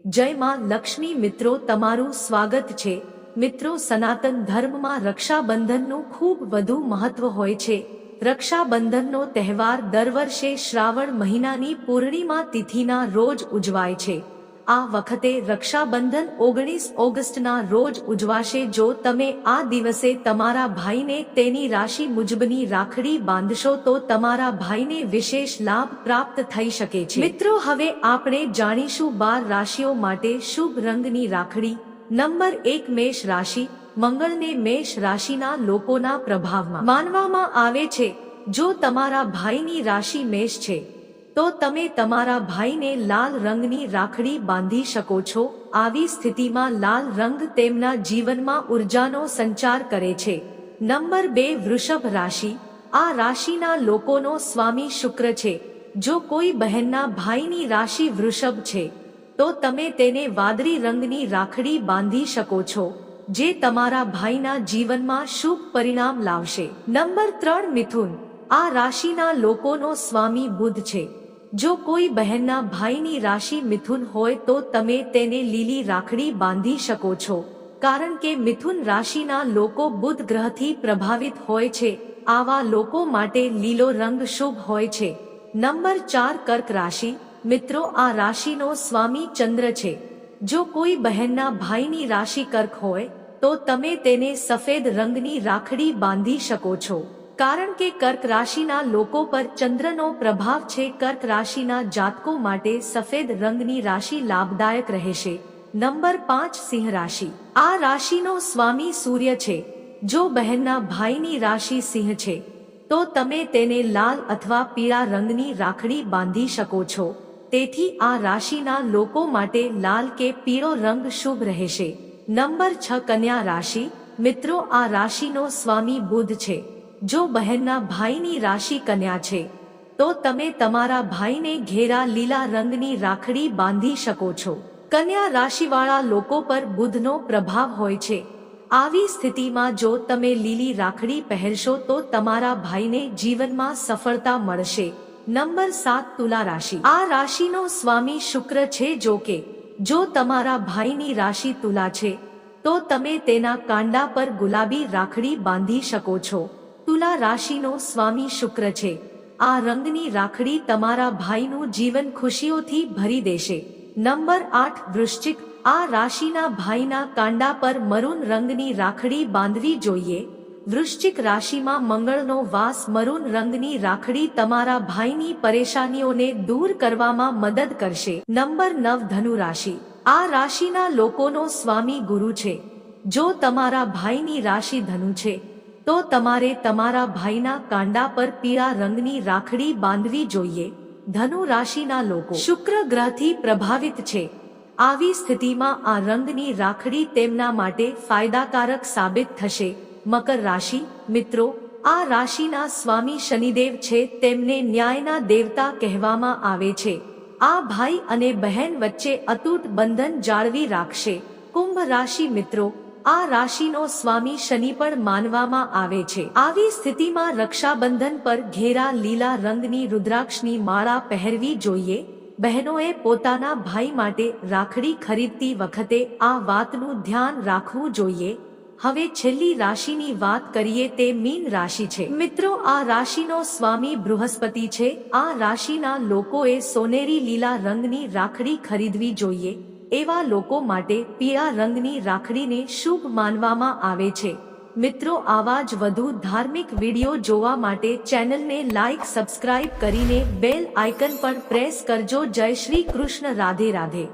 જય માં લક્ષ્મી મિત્રો, તમારું સ્વાગત છે। મિત્રો, સનાતન ધર્મમાં રક્ષાબંધનનું ખૂબ વધુ મહત્વ હોય છે। રક્ષાબંધનનો તહેવાર દર વર્ષે શ્રાવણ મહિનાની પૂર્ણિમા તિથિના રોજ ઉજવાય છે। આ વખતે રક્ષાબંધન 19 ઓગસ્ટના રોજ ઉજવાશે। જો તમે આ દિવસે તમારા ભાઈને તેની રાશિ મુજબની રાખડી બાંધશો તો તમારા ભાઈને વિશેષ લાભ પ્રાપ્ત થઈ શકે છે। મિત્રો, હવે આપણે જાણીશું 12 રાશિઓ માટે શુભ રંગની રાખડી। નંબર 1, મેષ રાશિ। મંગળને મેષ રાશિના લોકોના પ્રભાવમાં માનવામાં આવે છે। જો તમારા ભાઈની રાશિ મેષ છે તો તમે તમારા ભાઈને લાલ રંગની રાખડી બાંધી શકો છો। આવી સ્થિતિમાં લાલ રંગ તેમના જીવનમાં ઉર્જાનો સંચાર કરે છે। નંબર 2, વૃષભ રાશિ। આ રાશિના લોકોનો સ્વામી શુક્ર છે। જો કોઈ બહેનના ભાઈની રાશિ વૃષભ છે તો તમે તેને વાદળી રંગની રાખડી બાંધી શકો છો, જે તમારા ભાઈના જીવનમાં શુભ પરિણામ લાવશે। નંબર 3, મિથુન। આ રાશિના લોકોનો સ્વામી બુધ છે। જો કોઈ બહેનના ભાઈની રાશિ મિથુન હોય તો તમે તેને લીલી રાખડી બાંધી શકો છો, કારણ કે મિથુન રાશિના લોકો બુધ ગ્રહથી પ્રભાવિત હોય છે। આવા લોકો માટે લીલો રંગ શુભ હોય છે। નંબર 4, કર્ક રાશિ। મિત્રો, આ રાશિનો સ્વામી ચંદ્ર છે। જો કોઈ બહેનના ભાઈની રાશિ કર્ક હોય તો તમે તેને સફેદ રંગની રાખડી બાંધી શકો છો, કારણ કે કર્ક રાશિના લોકો પર ચંદ્રનો પ્રભાવ છે। કર્ક રાશિના જાતકો માટે સફેદ રંગની રાશિ લાભદાયક રહેશે। નંબર 5, સિંહ રાશિ। આ રાશિનો સ્વામી સૂર્ય છે। જો બહેનના ભાઈની રાશિ સિંહ છે તો તમે તેને લાલ અથવા પીળા રંગની રાખડી બાંધી શકો છો। તેથી આ રાશિના લોકો માટે લાલ કે પીળો રંગ શુભ રહેશે। નંબર 6, કન્યા રાશિ। મિત્રો, આ રાશિનો સ્વામી બુધ છે। જો બહેનના ભાઈની રાશિ કન્યા છે તો તમે તમારા ભાઈને ઘેરા લીલા રંગની રાખડી બાંધી શકો છો। કન્યા રાશિવાળા લોકો પર બુધનો પ્રભાવ હોય છે। આવી સ્થિતિમાં જો તમે લીલી રાખડી પહેરશો તો તમારા ભાઈને જીવનમાં સફળતા મળશે। નંબર 7, તુલા રાશિ। આ રાશિનો સ્વામી શુક્ર છે। જો કે જો તમારા ભાઈની રાશિ તુલા છે તો તમે તેના કાંડા પર ગુલાબી રાખડી બાંધી શકો છો। તુલા રાશિનો સ્વામી શુક્ર છે। આ રંગની રાખડી તમારા ભાઈનું જીવન ખુશીઓથી ભરી દેશે। નંબર 8, વૃશ્ચિક। આ રાશિના ભાઈના કાંડા પર મરૂન રંગની રાખડી બાંધવી જોઈએ। વૃશ્ચિક રાશિમાં મંગળનો વાસ। મરૂન રંગની રાખડી તમારા ભાઈની પરેશાનીઓને દૂર કરવામાં મદદ કરશે। નંબર 9, ધનુ રાશિ। આ રાશિના લોકોનો સ્વામી ગુરુ છે। જો તમારા ભાઈની રાશિ ધનુ છે તો તમારે તમારા ભાઈના કાંડા પર પીળા રંગની રાખડી બાંધવી જોઈએ। ધનુ રાશિના લોકો શુક્ર ગ્રહથી પ્રભાવિત છે। આવી સ્થિતિમાં આ રંગની રાખડી તેમના માટે ફાયદાકારક સાબિત થશે। મકર રાશિ। મિત્રો, આ રાશિના સ્વામી શનિદેવ છે। તેમને ન્યાયના દેવતા કહેવામાં આવે છે। આ ભાઈ અને બહેન વચ્ચે અતૂટ બંધન જાળવી રાખશે। કુંભ રાશિ। મિત્રો, આ રાશિનો સ્વામી શનિ પણ માનવામાં આવે છે। આવી સ્થિતિમાં રક્ષાબંધન પર ઘેરા લીલા રંગની રુદ્રાક્ષની માળા પહેરવી જોઈએ। બહેનોએ પોતાના ભાઈ માટે રાખડી ખરીદતી વખતે આ વાતનું ધ્યાન રાખવું જોઈએ। હવે છેલ્લી રાશિની વાત કરીએ, તે મીન રાશિ છે। મિત્રો, આ રાશિનો સ્વામી બૃહસ્પતિ છે। આ રાશિના લોકોએ સોનેરી લીલા રંગની રાખડી ખરીદવી જોઈએ। એવા લોકો માટે પીળા રંગની રાખડીને શુભ માનવામાં આવે છે। મિત્રો, આવા જ વધુ ધાર્મિક વિડીયો જોવા માટે ચેનલને લાઈક, સબસ્ક્રાઇબ કરીને બેલ આઇકન પર પ્રેસ કરજો। જય શ્રી કૃષ્ણ। રાધે રાધે।